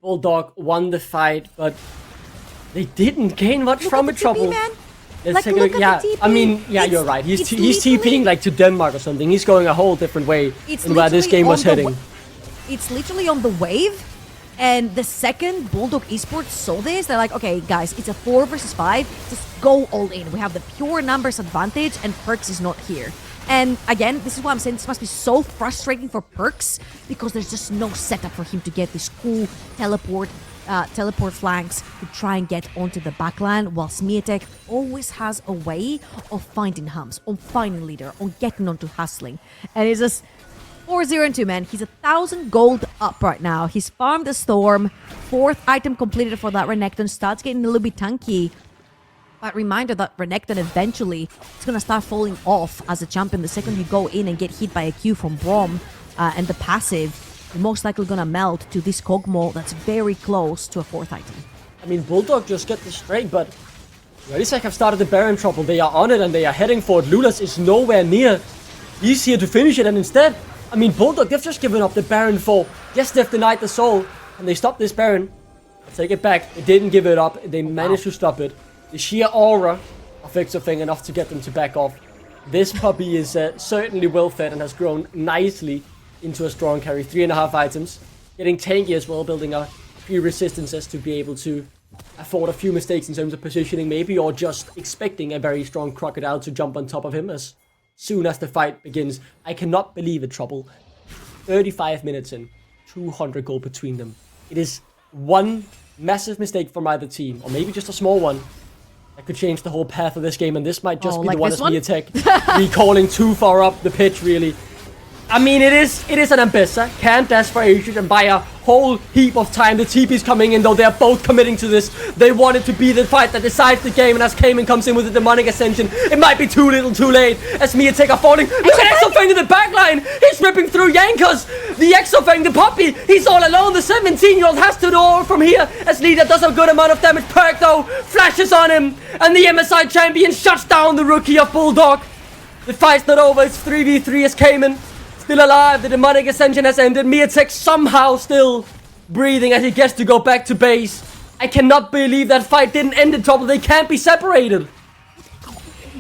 Bulldog won the fight, but They didn't gain much Look from at it, the TP, Trouble. man. Let's Like, take a look look. at the Yeah, TP. I mean, yeah, It's- you're right. He's it's TPing literally- like to Denmark or something. He's going a whole different way It's in where this literally game was on the heading. It's literally on the wave. And the second Bulldog Esports saw this, they're like, okay, guys, it's a 4 versus 5. Just go all in. We have the pure numbers advantage, and Perks is not here. And again, this is why I'm saying this must be so frustrating for Perks, because there's just no setup for him to get this cool teleport flanks to try and get onto the backline, while Smiatek always has a way of finding humps, on finding leader, on getting onto hustling. And it's just 4-0-2, man. He's 1,000 gold up right now. He's farmed the Storm. 4th item completed for that Renekton. Starts getting a little bit tanky. But reminder that Renekton eventually is going to start falling off as a champion. The second you go in and get hit by a Q from Brom and the passive, you're most likely going to melt to this Kog'Maw that's very close to a 4th item. I mean, Bulldog just get this straight, but Radisek have started the Baron Trouble. They are on it and they are heading for it. Lulas is nowhere near. He's here to finish it, and instead, I mean, Bulldog, they've just given up the Baron for. Yes, they've denied the soul, and they stopped this Baron. Take it back. They didn't give it up. They managed to stop it. The sheer aura of Exofeng enough to get them to back off. This puppy is certainly well fed and has grown nicely into a strong carry. 3.5 items. Getting tanky as well, building a few resistances to be able to afford a few mistakes in terms of positioning maybe, or just expecting a very strong Crocodile to jump on top of him as soon as the fight begins. I cannot believe it, Trouble. 35 minutes in, 200 gold between them. It is one massive mistake from either team, or maybe just a small one, that could change the whole path of this game, and this might just be like the one this as one? me attack recalling too far up the pitch, really. I mean, it is an Ambessa. Can't dash for ages and buy a whole heap of time. The TP's coming in, though. They're both committing to this. They want it to be the fight that decides the game, and as Cayman comes in with the Demonic Ascension, it might be too little too late. As Miatek are falling. Look at Exofeng in the backline. He's ripping through Yankos. The Exofeng, the puppy, he's all alone. The 17-year-old has to know from here. As Leader does a good amount of damage. Perk, though, flashes on him. And the MSI champion shuts down the rookie of Bulldog. The fight's not over. It's 3v3 as Cayman still alive. The Demonic Ascension has ended. Miatek somehow still breathing as he gets to go back to base. I cannot believe that fight didn't end in trouble. They can't be separated.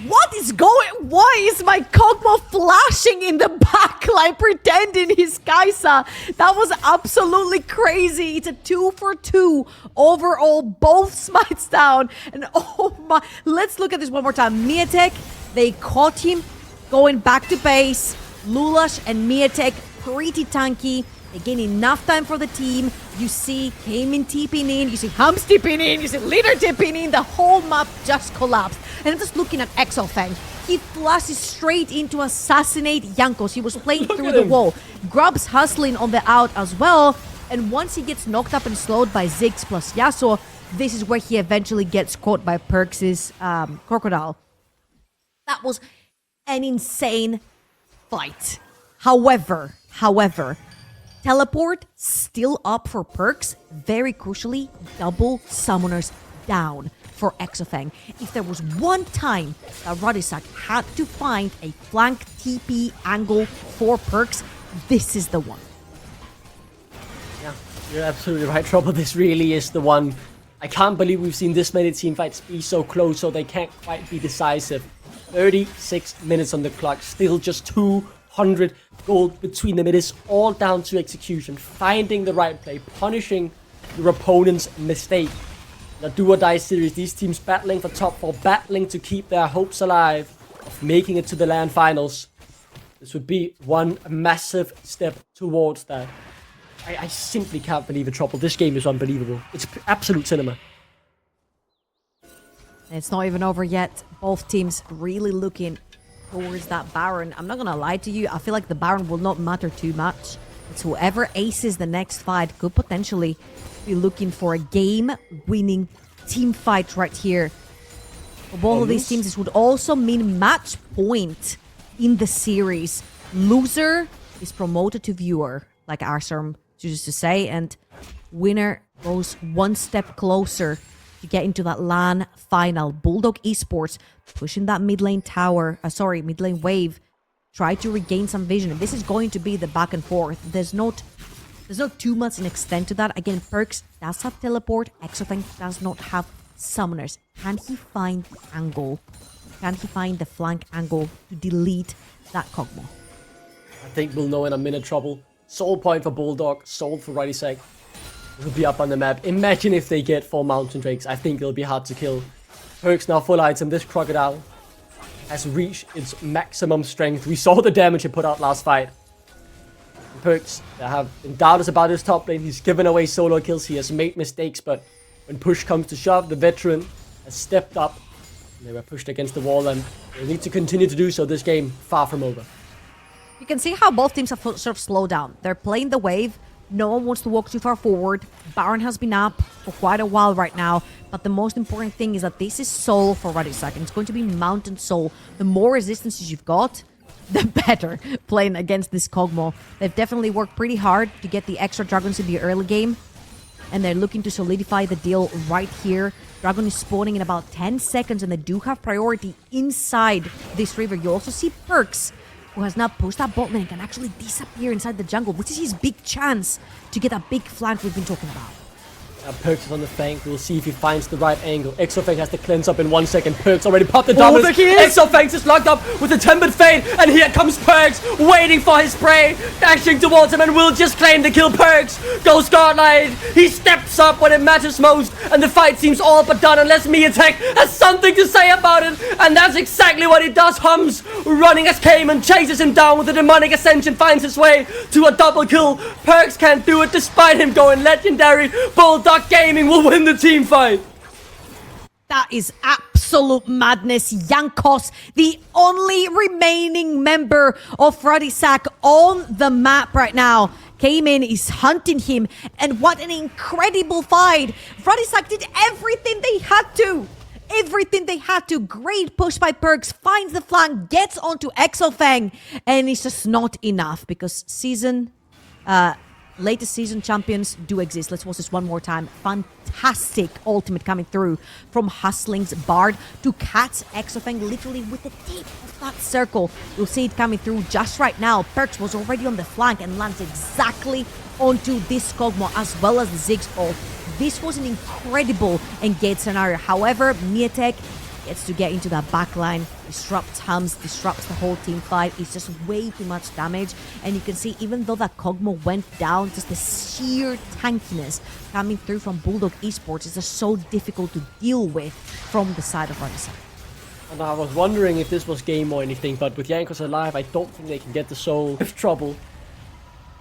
What is going? Why is my Kog'Maw flashing in the backline, pretending he's Kaisa? That was absolutely crazy. It's a 2-for-2 overall. Both smites down. And oh my, let's look at this one more time. Miatek, they caught him going back to base. Lulash and Miatek pretty tanky. They gain enough time for the team. You see Cayman tipping in, you see Hums tipping in, you see Leader tipping in. The whole map just collapsed. And I'm just looking at Exofeng. He flashes straight in to assassinate Yankos. He was playing through the wall. Grub's hustling on the out as well. And once he gets knocked up and slowed by Ziggs plus Yasuo, this is where he eventually gets caught by Perks' Crocodile. That was an insane fight. However, teleport still up for Perks. Very crucially, double summoners down for Exofeng. If there was one time that Ruddy had to find a flank TP angle for Perks, this is the one. Yeah, you're absolutely right, Trouble. This really is the one. I can't believe we've seen this many team fights be so close, so they can't quite be decisive. 36 minutes on the clock, still just 200 gold between them. It is all down to execution, finding the right play, punishing your opponent's mistake. The do or die series, these teams battling for top 4, battling to keep their hopes alive of making it to the LAN finals. This would be one massive step towards that. I simply can't believe it, Trouble. This game is unbelievable. It's absolute cinema. It's not even over yet. Both teams really looking towards that Baron. I'm not gonna lie to you, I feel like the Baron will not matter too much. It's whoever aces the next fight could potentially be looking for a game-winning team fight right here. For both of these teams, this would also mean match point in the series. Loser is promoted to viewer, like Arsarm chooses to say, and winner goes one step closer to get into that LAN final. Bulldog Esports pushing that mid lane mid lane wave, try to regain some vision. And this is going to be the back and forth. There's not too much in extent to that. Again, Perks does have teleport. Exofeng does not have summoners. Can he find the angle? Can he find the flank angle to delete that Kog'Maw? I think we'll know in a minute trouble. Soul point for Bulldog, soul for Ruddy Sack. Will be up on the map. Imagine if they get 4 Mountain Drakes. I think it'll be hard to kill. Perks now full item. This Crocodile has reached its maximum strength. We saw the damage it put out last fight. Perks that have been doubters about his top lane. He's given away solo kills. He has made mistakes, but when push comes to shove, the veteran has stepped up. They were pushed against the wall, and they need to continue to do so. This game far from over. You can see how both teams have sort of slowed down. They're playing the wave. No one wants to walk too far forward. Baron has been up for quite a while right now. But the most important thing is that this is soul for Ruddy Sack, and it's going to be mountain soul. The more resistances you've got, the better playing against this Kog'Maw. They've definitely worked pretty hard to get the extra dragons in the early game. And they're looking to solidify the deal right here. Dragon is spawning in about 10 seconds, and they do have priority inside this river. You also see Perks, who has now pushed that bot lane and can actually disappear inside the jungle, which is his big chance to get that big flank we've been talking about. Perks is on the flank. We'll see if he finds the right angle. Exofang has to cleanse up in 1 second. Perks already popped the dominance. Exofang is locked up with a tempered fade. And here comes Perks, waiting for his prey. Dashing towards him and will just claim the kill. Perks goes godlike. He steps up when it matters most. And the fight seems all but done unless Miatek has something to say about it. And that's exactly what he does. Hums running as Cayman chases him down with a demonic ascension. Finds his way to a double kill. Perks can't do it despite him going legendary. Bulldog Gaming will win the team fight. That is absolute madness. Jankos, the only remaining member of Ruddy Sack on the map right now, came in, is hunting him, and what an incredible fight. Ruddy Sack did everything they had to. Everything they had to. Great push by Perks, finds the flank, gets onto Exofang, and it's just not enough because latest season champions do exist. Let's watch this one more time. Fantastic ultimate coming through from Hustling's Bard to catch Exofang literally with the tip of that circle. You'll see it coming through just right now. Perks was already on the flank and lands exactly onto this Kog'Maw as well as the Ziggs ult. This was an incredible engaged scenario. However, Miatek gets to get into that backline, disrupts Hums, disrupts the whole team fight. It's just way too much damage. And you can see, even though that Kog'Maw went down, just the sheer tankiness coming through from Bulldog Esports is just so difficult to deal with from the side of Ruddy Sack. And I was wondering if this was game or anything, but with Jankos alive, I don't think they can get the soul. If trouble,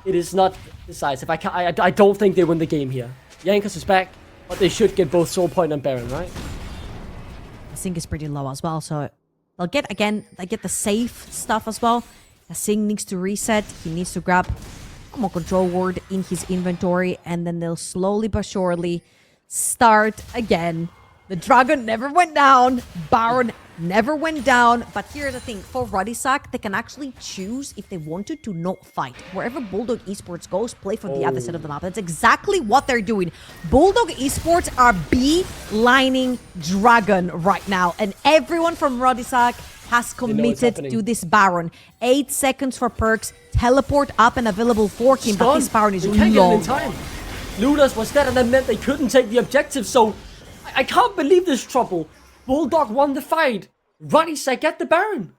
it is not decisive. I don't think they win the game here. Jankos is back, but they should get both soul point and Baron, right? I think is pretty low as well, so they'll get the safe stuff as well. Sing needs to reset. He needs to grab more control ward in his inventory, and then they'll slowly but surely start again. The dragon never went down. Baron never went down. But here's the thing. For Ruddy Sack, they can actually choose if they wanted to not fight. Wherever Bulldog Esports goes, play from the other side of the map. That's exactly what they're doing. Bulldog Esports are B-lining Dragon right now. And everyone from Ruddy Sack has committed to this Baron. 8 seconds for Perks. Teleport up and available for him. But this Baron is long. Ludas was dead, and that meant they couldn't take the objective. So I can't believe this trouble. Bulldog won the fight. Ruddy Sack get the Baron.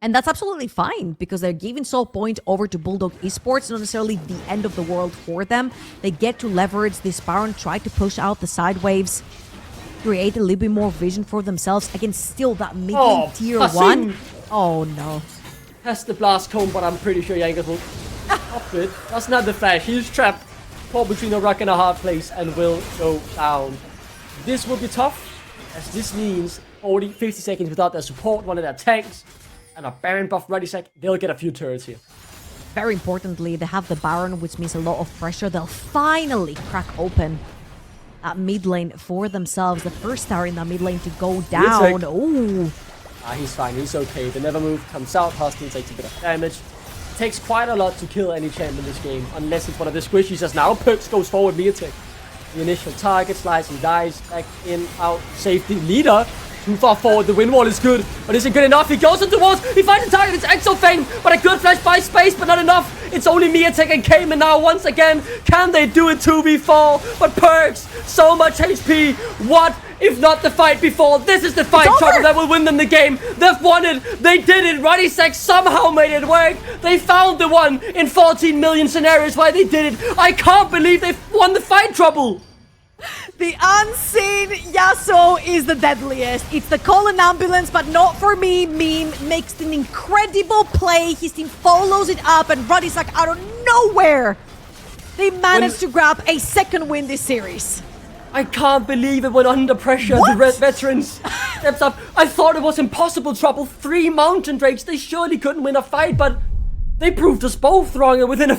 And that's absolutely fine, because they're giving soul point over to Bulldog Esports, not necessarily the end of the world for them. They get to leverage this Baron, try to push out the side waves, create a little bit more vision for themselves against still that mid-lane tier 1. Oh no. Has the blast cone, but I'm pretty sure Jankos will stop it. That's not the flash. He's trapped, caught between a rock and a hard place, and will go down. This will be tough, as this means 50 seconds without their support, one of their tanks, and a Baron buff Ruddy Sack. They'll get a few turrets here. Very importantly, they have the Baron, which means a lot of pressure. They'll finally crack open that mid lane for themselves. The first tower in that mid lane to go down. Ooh. He's fine. He's okay. The never move comes out. Huston takes a bit of damage. Takes quite a lot to kill any champ in this game, unless it's one of the squishies. As now Perks goes forward, Miatek. The initial target, slides and dies, back in, out, safety. Leader Too far forward, the wind wall is good, but isn't good enough. He goes into walls, he finds the target, it's Exofane, but a good flash by Space, but not enough. It's only Miatek and Cayman now once again. Can they do it 2v4? But Perks, so much HP. What if not the fight before? This is the fight trouble that will win them the game. They've won it. They did it. Ruddy somehow made it work. They found the one in 14 million scenarios why they did it. I can't believe they've won the fight trouble. The unseen Yasuo is the deadliest. It's the call an ambulance, but not for me. Meme makes an incredible play. His team follows it up, and Ruddy's like out of nowhere. They managed to grab a second win this series. I can't believe it when under pressure. What? The veterans steps up. I thought it was impossible trouble. 3 Mountain Drakes. They surely couldn't win a fight, but they proved us both wrong. And within